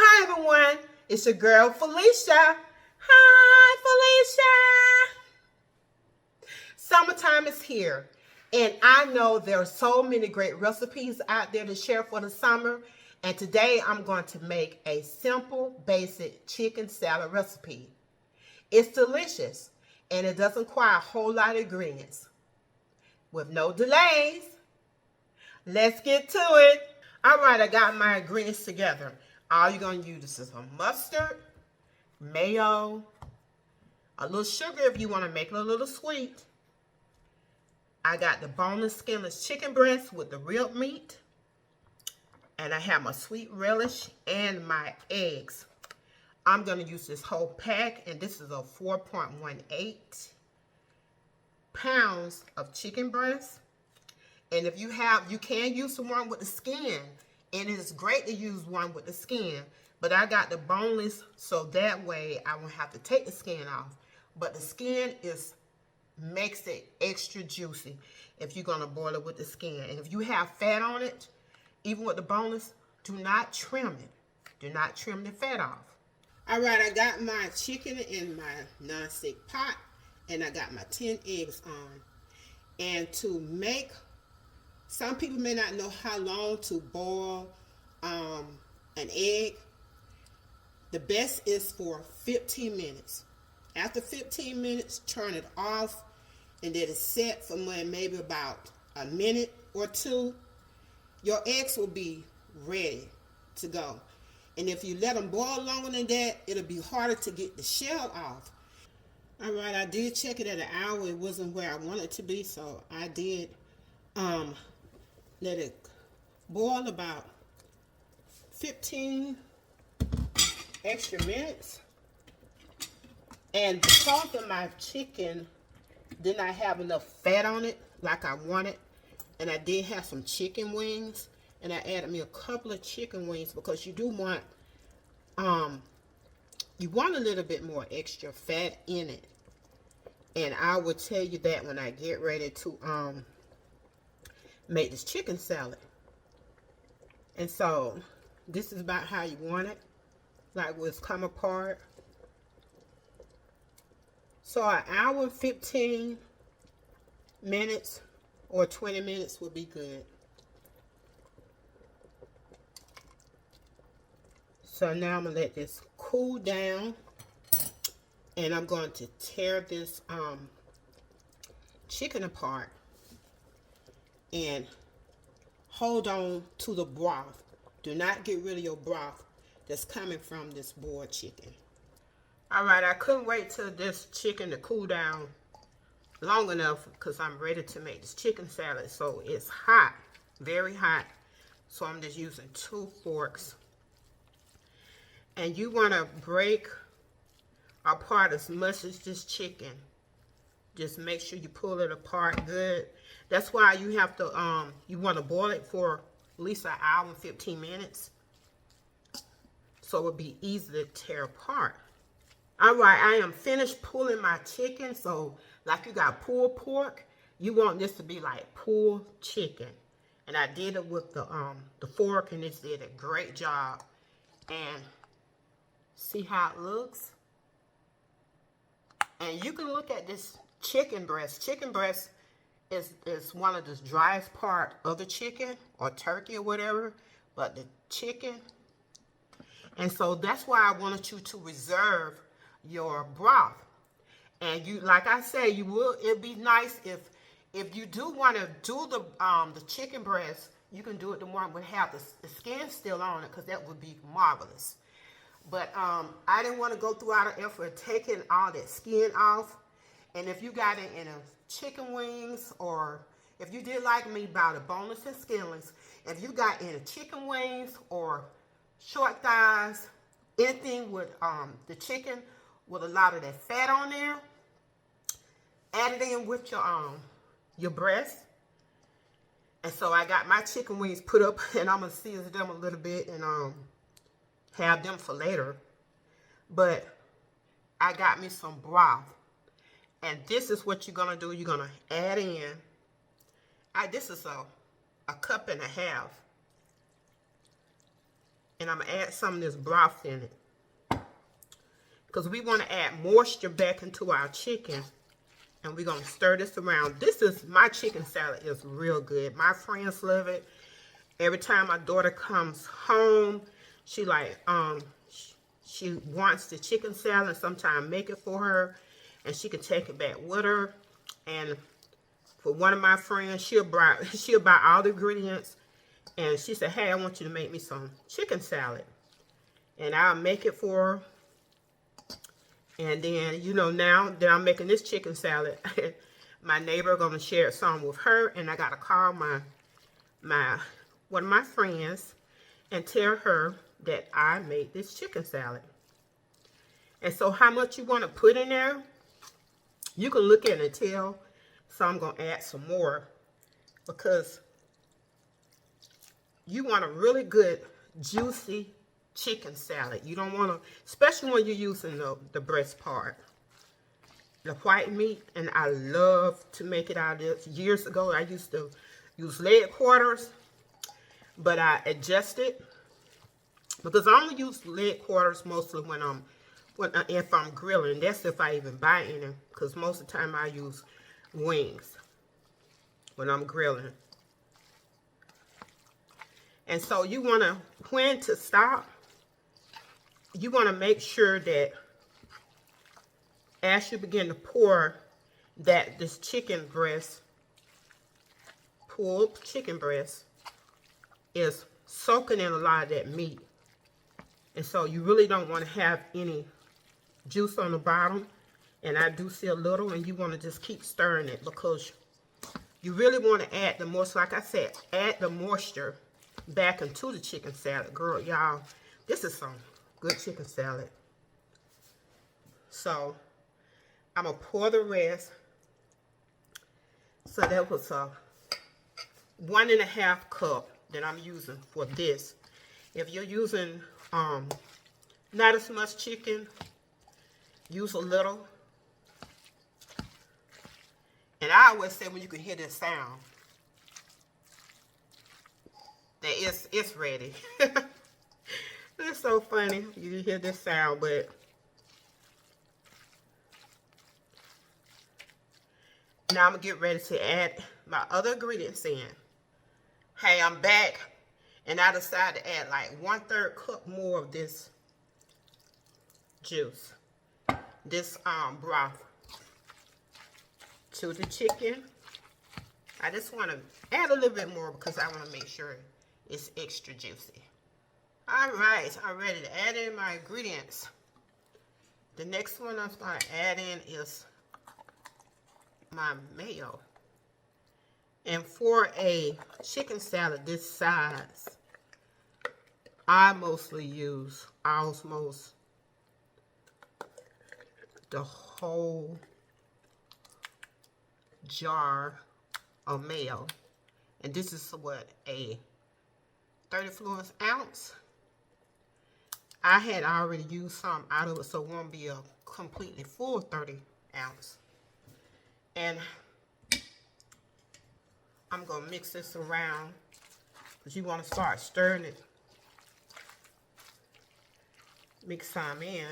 Hi everyone, it's your girl Felicia. Hi Felicia. Summertime is here and I know there are so many great recipes out there to share for the summer, and today I'm going to make a simple basic chicken salad recipe. It's delicious and it doesn't require a whole lot of ingredients. With no delays, let's get to it. Alright, I got my ingredients together. All you're going to use is some mustard, mayo, a little sugar if you want to make it a little sweet. I got the boneless, skinless chicken breast with the rib meat. And I have my sweet relish and my eggs. I'm going to use this whole pack, and this is a 4.18 pounds of chicken breast. And if you can use the one with the skin. And it's great to use one with the skin. But I got the boneless, so that way I won't have to take the skin off. But the skin makes it extra juicy if you're going to boil it with the skin. And if you have fat on it, even with the boneless, do not trim it. Do not trim the fat off. Alright, I got my chicken in my non-stick pot. And I got my 10 eggs on. And to make... Some people may not know how long to boil an egg. The best is for 15 minutes. After 15 minutes, turn it off and let it set for maybe about a minute or two. Your eggs will be ready to go. And if you let them boil longer than that, it'll be harder to get the shell off. Alright, I did check it at an hour. It wasn't where I wanted it to be, so I did let it boil about 15 extra minutes. And because of my chicken did not have enough fat on it like I wanted, and I did have some chicken wings, and I added me a couple of chicken wings because you do want you want a little bit more extra fat in it. And I will tell you that when I get ready to make this chicken salad. And so this is about how you want it, like where it's come apart. So an hour and 15 minutes or 20 minutes would be good. So now I'm gonna let this cool down, and I'm going to tear this chicken apart and hold on to the broth. Do not get rid of your broth that's coming from this boiled chicken. Alright, I couldn't wait till this chicken to cool down long enough because I'm ready to make this chicken salad. So it's hot, very hot. So I'm just using 2 forks. And you want to break apart as much as this chicken. Just make sure you pull it apart good. That's why you have to, you want to boil it for at least an hour and 15 minutes. So it'll be easy to tear apart. Alright, I am finished pulling my chicken. So like you got pulled pork, you want this to be like pulled chicken. And I did it with the fork, and it did a great job. And see how it looks? And you can look at this chicken breast. Chicken breast is one of the driest part of the chicken or turkey or whatever, but the chicken. And so that's why I wanted you to reserve your broth. And you, like I say, it'd be nice if you do want to do the chicken breast, you can do it the one would have the skin still on it, because that would be marvelous. But I didn't want to go through all the effort of taking all that skin off. And if you got it in a chicken wings, or if you did like me, buy the boneless and skinless. If you got in chicken wings or short thighs, anything with the chicken with a lot of that fat on there, add it in with your breast. And so I got my chicken wings put up, and I'm gonna season them a little bit and have them for later. But I got me some broth, and this is what you're gonna do. You're gonna add in, this is a cup and a half And I'm going to add some of this broth in it. Because we want to add moisture back into our chicken. And we're going to stir this around. My chicken salad is real good. My friends love it. Every time my daughter comes home, she she wants the chicken salad. Sometimes I make it for her. And she can take it back with her. And for one of my friends, she'll buy all the ingredients. And she said, hey, I want you to make me some chicken salad. And I'll make it for her. And then, you know, now that I'm making this chicken salad, my neighbor going to share some with her. And I got to call one of my friends and tell her that I made this chicken salad. And so how much you want to put in there, you can look at it and tell. So I'm going to add some more because you want a really good, juicy chicken salad. You don't want to, especially when you're using the breast part, the white meat. And I love to make it out of this. Years ago, I used to use leg quarters, but I adjusted because I only use leg quarters mostly if I'm grilling. That's if I even buy any, because most of the time I use wings when I'm grilling. And so you want to, when to stop, you want to make sure that as you begin to pour, that this chicken breast, pulled chicken breast, is soaking in a lot of that meat. And so you really don't want to have any juice on the bottom. And I do see a little, and you want to just keep stirring it because you really want to add the moisture. Like I said, add the moisture back into the chicken salad. Girl, y'all, this is some good chicken salad. So I'm going to pour the rest. So that was a 1.5 cup that I'm using for this. If you're using not as much chicken, use a little. And I always say when you can hear this sound, that it's ready. It's so funny. You can hear this sound, but now I'm going to get ready to add my other ingredients in. Hey, I'm back, and I decided to add like 1/3 cup more of this juice, this broth to the chicken. I just want to add a little bit more because I want to make sure it's extra juicy. All right, I'm ready to add in my ingredients. The next one I'm going to add in is my mayo. And for a chicken salad this size, I mostly use almost the whole jar of mayo. And this is what, a 34 ounce. I had already used some out of it, so it won't be a completely full 30 ounce. And I'm going to mix this around because you want to start stirring it. Mix some in.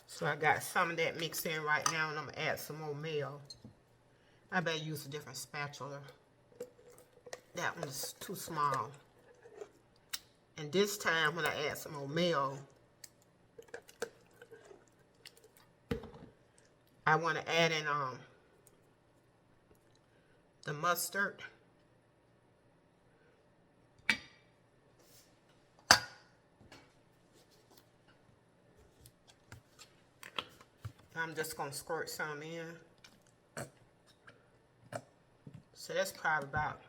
So I got some of that mixed in right now, and I'm going to add some more mayo. I better use a different spatula. That one's too small. And this time when I add some more mayo, I want to add in the mustard. I'm just going to squirt some in. So that's probably about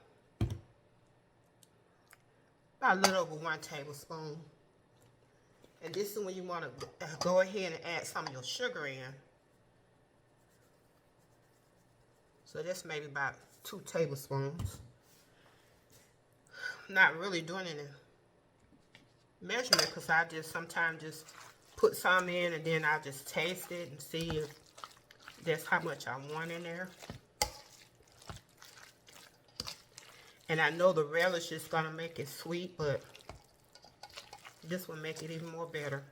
a little over 1 tablespoon. And this is when you want to go ahead and add some of your sugar in. So that's maybe about 2 tablespoons. I'm not really doing any measurement because I just sometimes just put some in and then I'll just taste it and see if that's how much I want in there. And I know the relish is going to make it sweet, but this will make it even more better.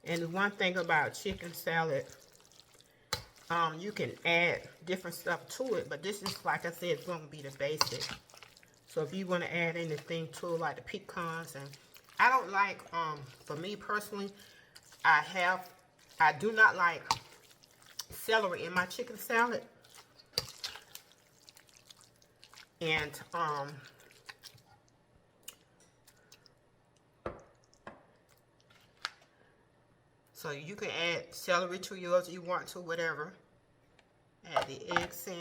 And one thing about chicken salad, you can add different stuff to it, but this is, like I said, it's going to be the basic. So if you want to add anything to it, like the pecans, and I don't like, for me personally, I do not like celery in my chicken salad. And, so you can add celery to yours if you want to, whatever. Add the eggs in.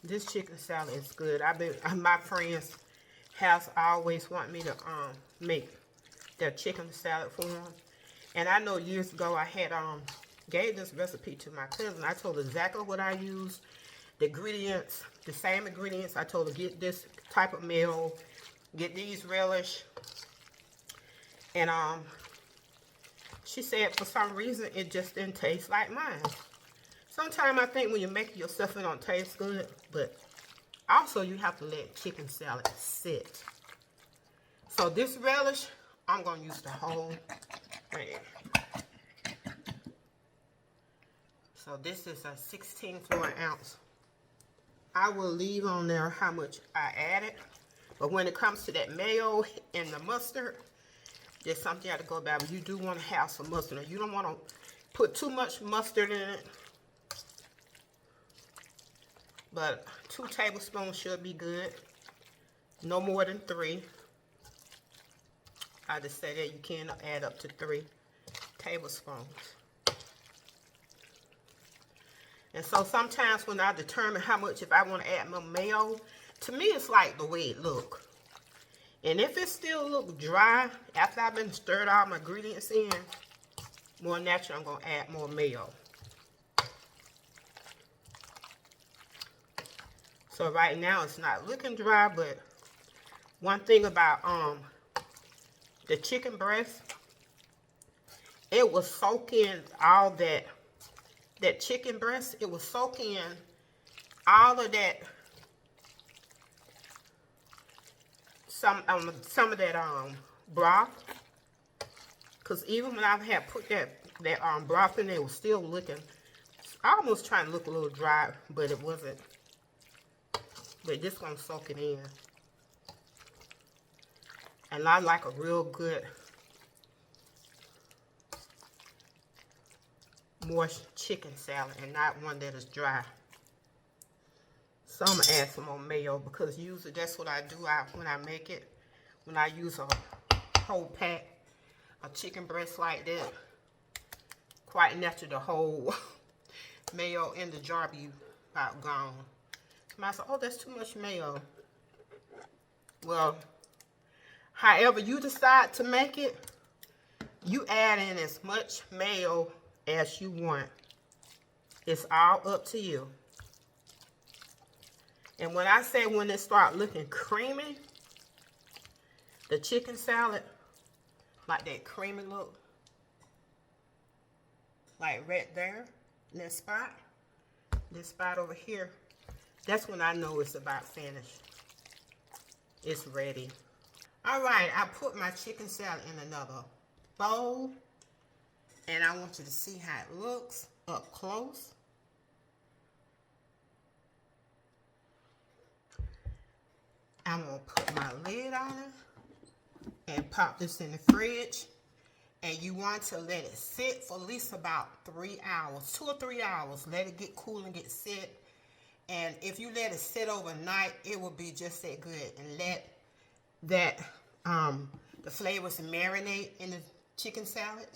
This chicken salad is good. My friends has always want me to make their chicken salad for them. And I know years ago I had gave this recipe to my cousin. I told her exactly what I used, the ingredients, the same ingredients. I told her get this type of meal, get these relish, and she said for some reason it just didn't taste like mine. Sometimes I think when you make it yourself, it don't taste good, but also you have to let chicken salad sit. So this relish, I'm going to use the whole thing. So this is a 16-fluid ounce. I will leave on there how much I added, but when it comes to that mayo and the mustard, there's something you have to go about. You do want to have some mustard. You don't want to put too much mustard in it. But 2 tablespoons should be good. No more than 3. I just say that you can add up to 3 tablespoons. And so sometimes when I determine how much, if I want to add more mayo, to me it's like the way it look. And if it still look dry after I've been stirred all my ingredients in, more natural, I'm going to add more mayo. So right now it's not looking dry, but one thing about the chicken breast, it will soak in all that chicken breast. It will soak in all of that, some of that broth. Cause even when I had put that broth in there, it was still looking, almost trying to look a little dry, but it wasn't. But this gonna soak it in. And I like a real good moist chicken salad and not one that is dry. So I'm gonna add some more mayo because usually that's what I do when I make it. When I use a whole pack of chicken breast like that, quite natural, the whole mayo in the jar be about gone. I said, oh, that's too much mayo. Well, however you decide to make it, you add in as much mayo as you want. It's all up to you. And when I say when it start looking creamy, the chicken salad, like that creamy look, like right there, this spot over here, that's when I know it's about finished. It's ready. All right, I put my chicken salad in another bowl, and I want you to see how it looks up close. I'm gonna put my lid on it and pop this in the fridge. And you want to let it sit for at least about 3 hours, 2 or 3 hours. Let it get cool and get sit. And if you let it sit overnight, it will be just that good. And let that the flavors marinate in the chicken salad.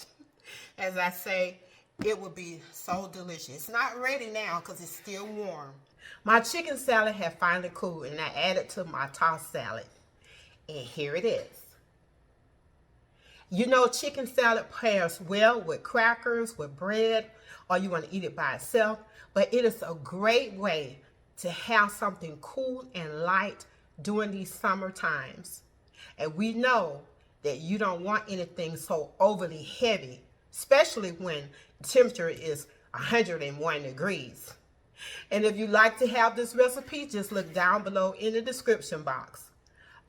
As I say, it will be so delicious. It's not ready now because it's still warm. My chicken salad has finally cooled, and I added to my tossed salad. And here it is. You know, chicken salad pairs well with crackers, with bread, or you want to eat it by itself. But it is a great way to have something cool and light during these summer times. And we know that you don't want anything so overly heavy, especially when the temperature is 101 degrees. And if you'd like to have this recipe, just look down below in the description box.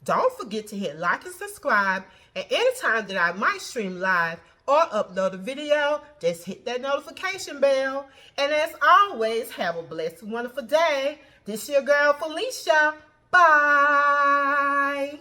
Don't forget to hit like and subscribe, and anytime that I might stream live or upload a video, just hit that notification bell. And as always, have a blessed, wonderful day. This is your girl, Felicia. Bye.